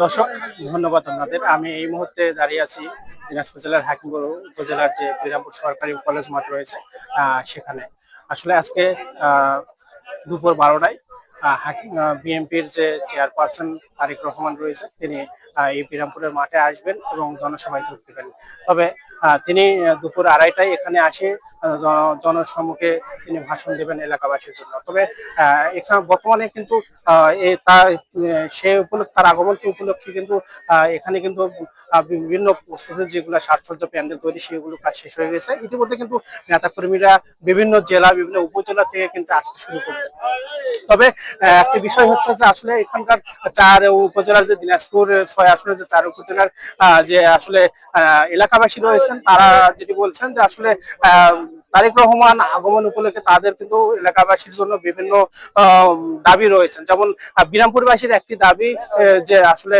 দর্শক, ধন্যবাদ আপনাদের। আমি এই মুহূর্তে দাঁড়িয়ে আছি দিনাজপুর জেলার হাকিমপুর উপজেলার যে বিরামপুর সরকারি কলেজ মাঠ রয়েছে সেখানে। আসলে আজকে দুপুর 12টায় বিএনপির যে চেয়ারপারসন তারেক রহমান রয়েছে, তিনি এই বিরামপুরের মাঠে আসবেন এবং জনসভায় যোগ দেবেন। তবে তিনি দুপুর 2:30টায় এখানে আসে জনসম্মুখে তিনি ভাষণ দেবেন এলাকাবাসীর জন্য। তবে এখানে বর্তমানে কিন্তু সে উপলক্ষে, তার আগমনকে উপলক্ষে কিন্তু এখানে কিন্তু বিভিন্ন প্রস্তুতি, যেগুলো সাজসজ্জা প্যান্ডেল তৈরি, সেগুলো কাজ শেষ হয়ে গেছে ইতিমধ্যে। কিন্তু নেতাকর্মীরা বিভিন্ন জেলা, বিভিন্ন উপজেলা থেকে কিন্তু আসতে শুরু করছে। তবে একটি বিষয় হচ্ছে যে আসলে এখানকার 4 উপজেলার, যে দিনাজপুর 6 আসনের যে 4 উপজেলার যে আসলে এলাকাবাসী রয়েছেন, তারা যেটি বলছেন যে আসলে তারেক রহমান আগমন উপলক্ষে তাদের কিন্তু এলাকাবাসীর জন্য বিভিন্ন দাবি রয়েছে। যেমন বিরামপুরবাসীর একটি দাবি, যে আসলে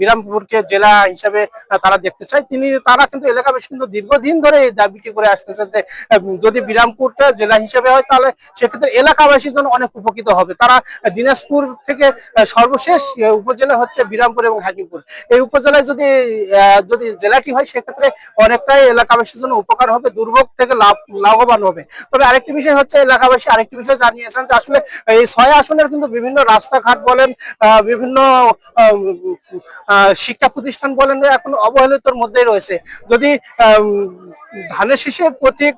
বিরামপুরকে জেলা হিসাবে তারা দেখতে চায়। তারা কিন্তু এলাকাবাসী কিন্তু দীর্ঘদিন ধরে এই দাবিটি করে আসতেছেন যে যদি বিরামপুরটা জেলা হিসাবে হয়, তাহলে সেক্ষেত্রে এলাকাবাসীর জন্য অনেক উপকৃত হবে। তারা দিনাজপুর থেকে সর্বশেষ উপজেলা হচ্ছে বিরামপুর এবং হাকিমপুর। এই উপজেলায় যদি যদি জেলাটি হয়, সেক্ষেত্রে অনেকটাই এলাকাবাসীর জন্য উপকার হবে, দুর্ভোগ থেকে লাভবান হবে। তবে আরেকটি বিষয় হচ্ছে, এলাকাবাসী আরেকটি বিষয় জানিয়েছেন যে আসলে এই 6 আসনের কিন্তু বিভিন্ন রাস্তাঘাট বলেন, বিভিন্ন শিক্ষা প্রতিষ্ঠান বলেন, এখন অবহেলিতর মধ্যেই রয়েছে। যদি ধানের শীষের প্রতীক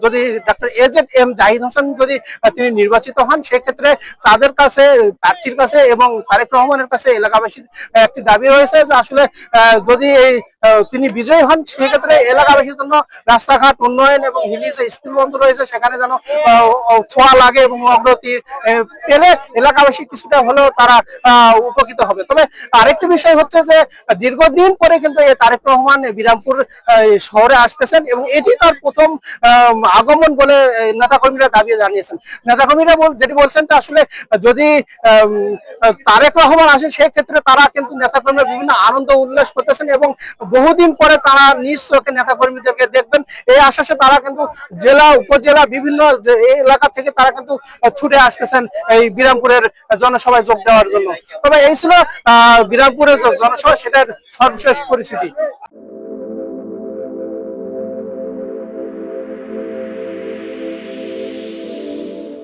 যদি ডক্টর এজেড জাহিদ হোসেন যদি তিনি নির্বাচিত হন, সেক্ষেত্রে তাদের কাছে, প্রার্থীর কাছে এবং তারেক রহমানের কাছে এলাকাবাসীর একটি দাবি রয়েছে যে আসলে যদি তিনি বিজয়ী হন, সেক্ষেত্রে এলাকাবাসীর জন্য রাস্তাঘাট উন্নয়ন এবং হিলি যে স্কুল বন্ধ রয়েছে, সেখানে যেন ছোঁয়া লাগে এবং অগ্রগতি পেলে এলাকাবাসী কিছুটা হলেও তারা উপকৃত হবে। তবে আরেকটি বিষয় হচ্ছে যে দীর্ঘদিন পরে কিন্তু তারেক রহমান বিরামপুর শহরে আসতেছেন এবং এটি তার প্রথম আগমন বলে নেতাকর্মীরা দাবি জানিয়েছেন। নেতাকর্মীরা যেটি বলছেন যে আসলে যদি তারেক রহমান আসে, সেক্ষেত্রে তারা কিন্তু নেতাকর্মীরা বিভিন্ন আনন্দ উল্লাস করতেছেন এবং বহুদিন পরে তারা নিজ চোখে নেতাকর্মীদেরকে দেখবেন, এই আশ্বাসে তারা কিন্তু জেলা, উপজেলা, বিভিন্ন এলাকা থেকে তারা কিন্তু ছুটে আসতেছেন এই বিরামপুরের জনসভায় যোগ দেওয়ার জন্য। তবে এই ছিল বিরামপুরের জনসভা, সেটার সর্বশেষ পরিস্থিতি।